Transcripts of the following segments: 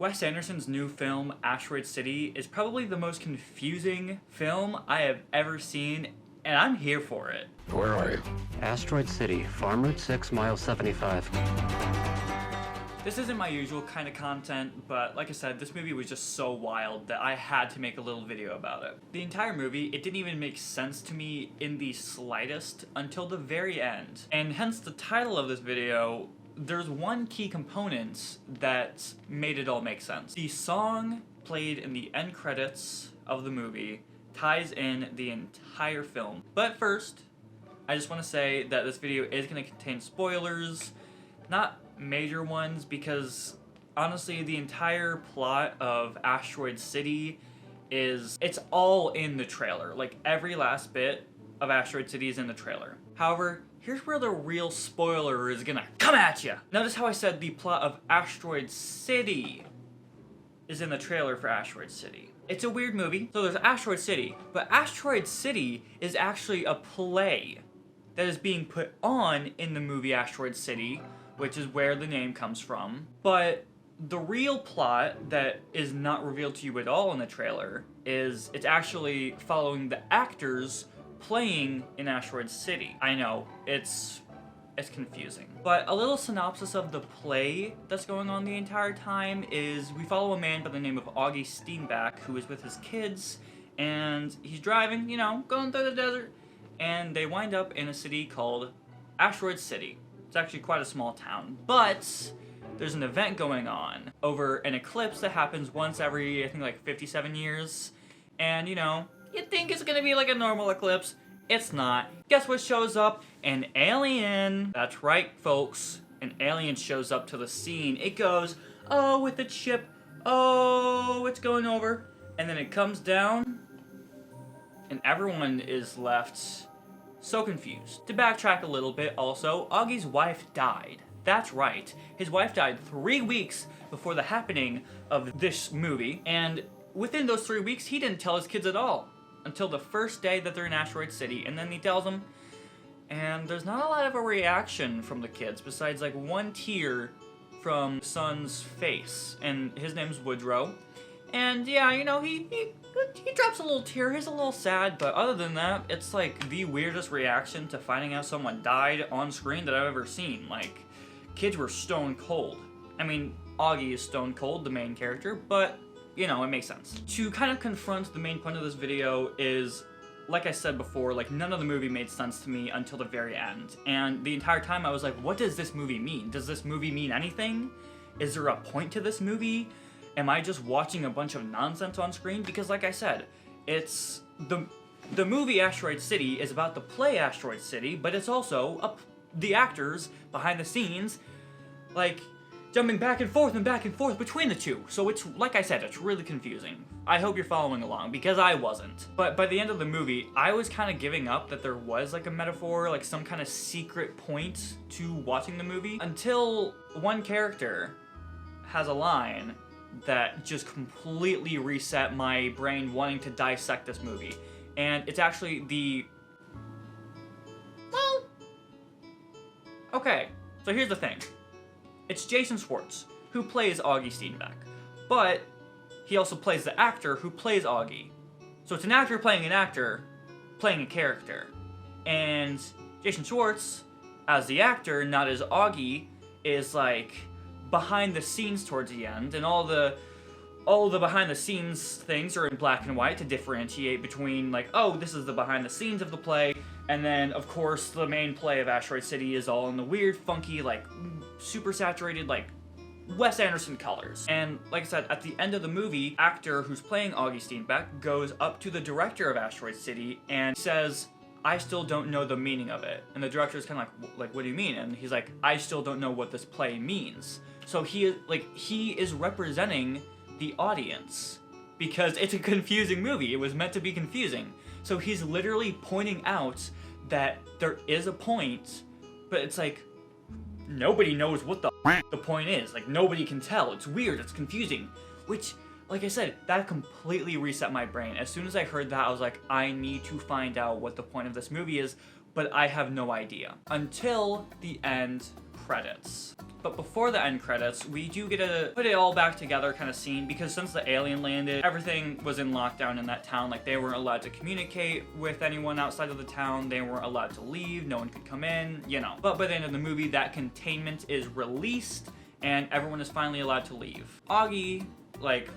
Wes Anderson's new film, Asteroid City, is probably the most confusing film I have ever seen, and I'm here for it. Where are you? Asteroid City, Farm Route 6, mile 75. This isn't my usual kind of content, but like I said, this movie was just so wild that I had to make a little video about it. The entire movie, it didn't even make sense to me in the slightest until the very end. And hence the title of this video. There's one key component that made it all make sense. The song played in the end credits of the movie ties in the entire film. But first, I just want to say that this video is going to contain spoilers, not major ones, because honestly the entire plot of Asteroid City it's all in the trailer. Like every last bit of Asteroid City is in the trailer. However, here's where the real spoiler is gonna come at you. Notice how I said the plot of Asteroid City is in the trailer for Asteroid City. It's a weird movie. So there's Asteroid City, but Asteroid City is actually a play that is being put on in the movie Asteroid City, which is where the name comes from. But the real plot that is not revealed to you at all in the trailer is it's actually following the actors playing in Asteroid City. I know, it's confusing. But a little synopsis of the play that's going on the entire time is we follow a man by the name of Augie Steenbeck who is with his kids, and he's driving, you know, going through the desert, and they wind up in a city called Asteroid City. It's actually quite a small town, but there's an event going on over an eclipse that happens once every, I think, like 57 years. And, you know, you'd think it's gonna be like a normal eclipse. It's not. Guess what shows up? An alien. That's right, folks. An alien shows up to the scene. It goes, oh, with the chip. Oh, it's going over. And then it comes down, and everyone is left so confused. To backtrack a little bit also, Augie's wife died. That's right. His wife died 3 weeks before the happening of this movie, and within those 3 weeks, he didn't tell his kids at all until the first day that they're in Asteroid City, and then he tells them, and there's not a lot of a reaction from the kids besides like one tear from son's face, and his name's Woodrow. And yeah, you know, he drops a little tear. He's a little sad, but other than that, it's like the weirdest reaction to finding out someone died on screen that I've ever seen. Like, kids were stone cold. I mean, Augie is stone cold, the main character, but, you know, it makes sense. To kind of confront the main point of this video is, like I said before, like, none of the movie made sense to me until the very end. And the entire time I was like, what does this movie mean? Does this movie mean anything? Is there a point to this movie? Am I just watching a bunch of nonsense on screen? Because like I said, it's the movie Asteroid City is about the play Asteroid City, but it's also the actors behind the scenes, like, jumping back and forth between the two. So it's, like I said, it's really confusing. I hope you're following along, because I wasn't. But by the end of the movie, I was kind of giving up that there was like a metaphor, like some kind of secret point to watching the movie, until one character has a line that just completely reset my brain wanting to dissect this movie. And it's actually well, okay, so here's the thing. It's Jason Schwartzman who plays Augie Steenbeck, but he also plays the actor who plays Augie. So it's an actor playing an actor playing a character. And Jason Schwartzman, as the actor, not as Augie, is like behind the scenes towards the end, and all the behind the scenes things are in black and white to differentiate between, like, oh, this is the behind the scenes of the play, and then of course the main play of Asteroid City is all in the weird, funky, like super saturated, like Wes Anderson colors. And like I said, at the end of the movie, actor who's playing Augie Steenbeck goes up to the director of Asteroid City and says, I still don't know the meaning of it. And the director's kind of like, what do you mean? And he's like, I still don't know what this play means. So he is representing the audience, because it's a confusing movie. It was meant to be confusing. So he's literally pointing out that there is a point, but it's like, nobody knows what the point is. Like, nobody can tell. It's weird, it's confusing. Which, like I said, that completely reset my brain. As soon as I heard that, I was like, I need to find out what the point of this movie is, but I have no idea. Until the end credits. But before the end credits, we do get a put it all back together kind of scene, because since the alien landed, everything was in lockdown in that town. Like, they weren't allowed to communicate with anyone outside of the town. They weren't allowed to leave. No one could come in, you know. But by the end of the movie, that containment is released and everyone is finally allowed to leave. Augie, like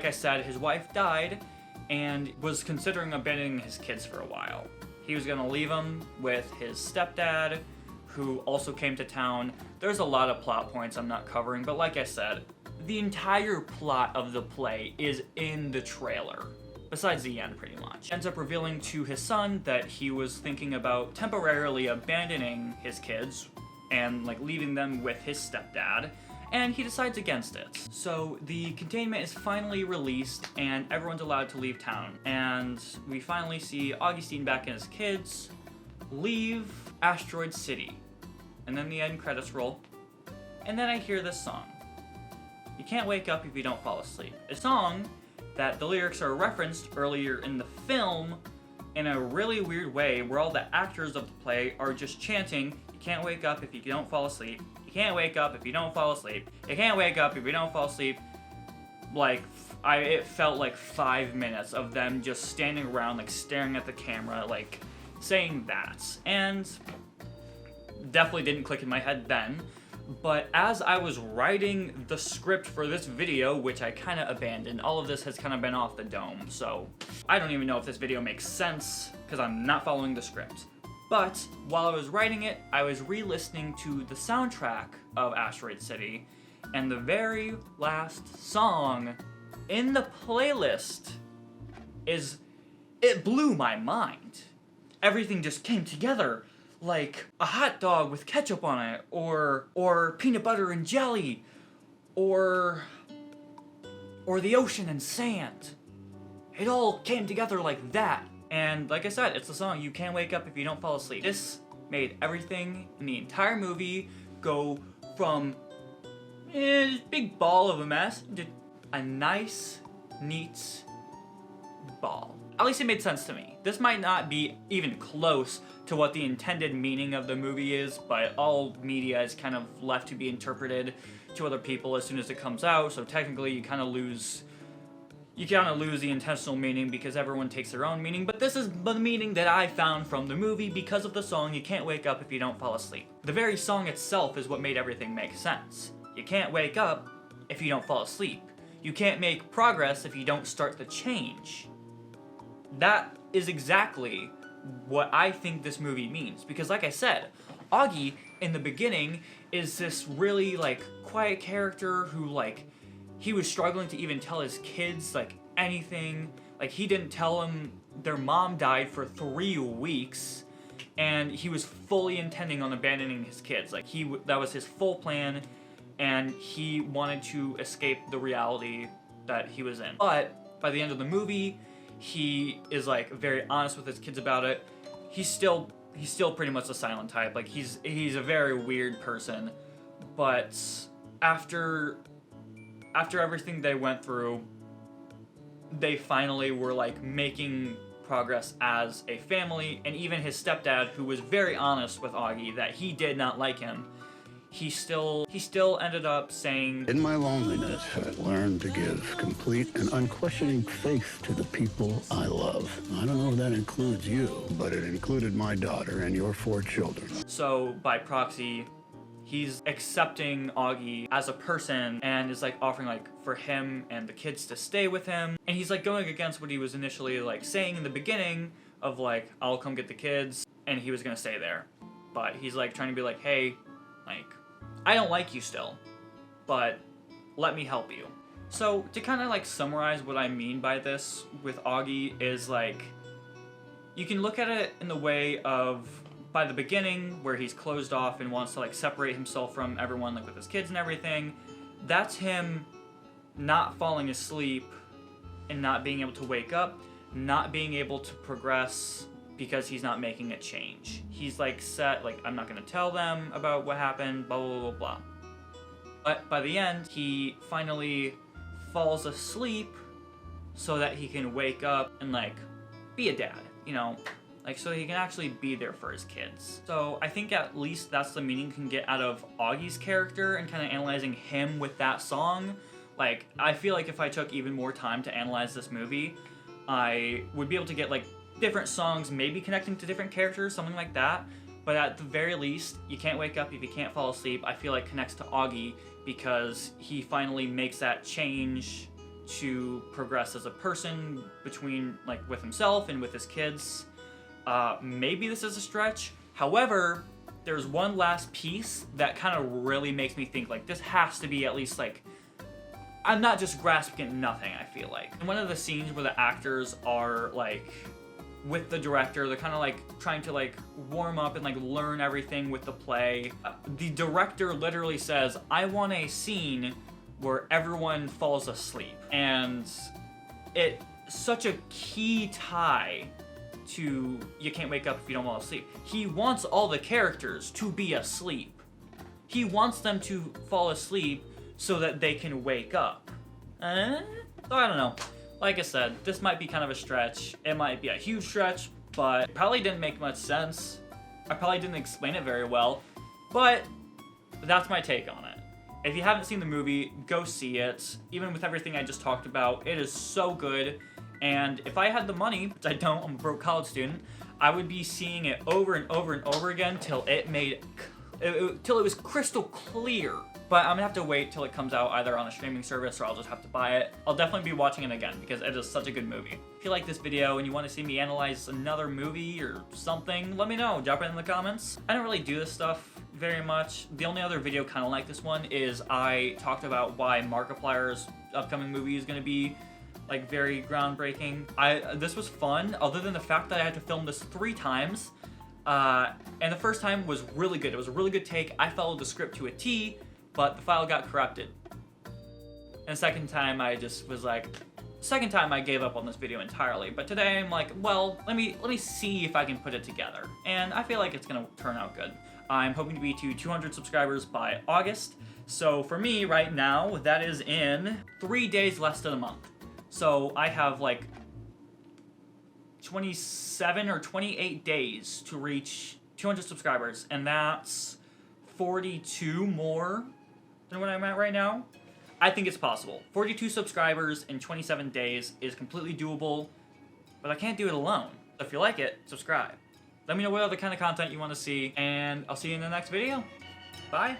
I said, his wife died and was considering abandoning his kids for a while. He was gonna leave them with his stepdad, who also came to town. There's a lot of plot points I'm not covering, but like I said, the entire plot of the play is in the trailer, besides the end pretty much. Ends up revealing to his son that he was thinking about temporarily abandoning his kids and like leaving them with his stepdad, and he decides against it. So the containment is finally released and everyone's allowed to leave town. And we finally see Augie Steenbeck and his kids leave Asteroid City. And then the end credits roll. And then I hear this song. You can't wake up if you don't fall asleep. A song that the lyrics are referenced earlier in the film in a really weird way, where all the actors of the play are just chanting, you can't wake up if you don't fall asleep. You can't wake up if you don't fall asleep. You can't wake up if you don't fall asleep. Like, it felt like 5 minutes of them just standing around, like, staring at the camera, like, saying that. And definitely didn't click in my head then. But as I was writing the script for this video, which I kind of abandoned, all of this has kind of been off the dome, so I don't even know if this video makes sense, because I'm not following the script. But while I was writing it, I was re-listening to the soundtrack of Asteroid City, and the very last song in the playlist it blew my mind. Everything just came together. Like a hot dog with ketchup on it, or peanut butter and jelly, or the ocean and sand. It all came together like that. And like I said, it's the song You Can't Wake Up If You Don't Fall Asleep. This made everything in the entire movie go from this big ball of a mess to a nice, neat ball. At least it made sense to me. This might not be even close to what the intended meaning of the movie is, but all media is kind of left to be interpreted to other people as soon as it comes out, so technically you kind of lose the intentional meaning because everyone takes their own meaning, but this is the meaning that I found from the movie because of the song You Can't Wake Up If You Don't Fall Asleep. The very song itself is what made everything make sense. You can't wake up if you don't fall asleep. You can't make progress if you don't start the change. That is exactly what I think this movie means, because like I said, Augie in the beginning is this really like quiet character who like he was struggling to even tell his kids like anything. Like he didn't tell them their mom died for 3 weeks, and he was fully intending on abandoning his kids. Like that was his full plan, and he wanted to escape the reality that he was in. But by the end of the movie, he is like very honest with his kids about it. He's still pretty much a silent type. Like he's a very weird person. But after everything they went through, they finally were like making progress as a family, and even his stepdad, who was very honest with Augie that he did not like him, he still ended up saying, in my loneliness, I learned to give complete and unquestioning faith to the people I love. I don't know if that includes you, but it included my daughter and your 4 children. So by proxy, he's accepting Augie as a person and is like offering like for him and the kids to stay with him. And he's like going against what he was initially like saying in the beginning of like, I'll come get the kids, and he was gonna stay there. But he's like trying to be like, hey, like, I don't like you still, but let me help you. So to kind of like summarize what I mean by this with Augie is like, you can look at it in the way of by the beginning where he's closed off and wants to like separate himself from everyone, like with his kids and everything. That's him not falling asleep and not being able to wake up, not being able to progress because he's not making a change. He's like set, like, I'm not gonna tell them about what happened, blah, blah, blah, blah. But by the end, he finally falls asleep so that he can wake up and like be a dad, you know? like so he can actually be there for his kids. So I think at least that's the meaning you can get out of Augie's character and kind of analyzing him with that song. Like, I feel like if I took even more time to analyze this movie, I would be able to get like different songs maybe connecting to different characters, something like that. But at the very least, You Can't Wake Up If You Can't Fall Asleep, I feel like connects to Augie because he finally makes that change to progress as a person between, like, with himself and with his kids. Maybe this is a stretch. However, there's one last piece that kind of really makes me think, like, this has to be at least, like, I'm not just grasping at nothing, I feel like. In one of the scenes where the actors are, like, with the director, they're kind of like trying to like warm up and like learn everything with the play. The director literally says, I want a scene where everyone falls asleep. And it's such a key tie to You Can't Wake Up If You Don't Fall Asleep. He wants all the characters to be asleep. He wants them to fall asleep so that they can wake up. So I don't know. Like I said, this might be kind of a stretch. It might be a huge stretch, but it probably didn't make much sense. I probably didn't explain it very well, but that's my take on it. If you haven't seen the movie, go see it. Even with everything I just talked about, it is so good. And if I had the money, which I don't, I'm a broke college student, I would be seeing it over and over and over again till it was crystal clear. But I'm gonna have to wait till it comes out either on a streaming service or I'll just have to buy it. I'll definitely be watching it again because it is such a good movie. If you like this video and you want to see me analyze another movie or something, let me know. Drop it in the comments. I don't really do this stuff very much. The only other video kind of like this one is I talked about why Markiplier's upcoming movie is gonna be like very groundbreaking. This was fun, other than the fact that I had to film this 3 times. And the first time was really good. It was a really good take. I followed the script to a T, but the file got corrupted. And the second time I just was like, second time I gave up on this video entirely. But today I'm like, well, let me see if I can put it together. And I feel like it's gonna turn out good. I'm hoping to be to 200 subscribers by August. So for me right now, that is in 3 days less than a month. So I have like 27 or 28 days to reach 200 subscribers, and that's 42 more than what I'm at right now. I think it's possible. 42 subscribers in 27 days is completely doable, but I can't do it alone. So if you like it, subscribe. Let me know what other kind of content you want to see, and I'll see you in the next video. Bye.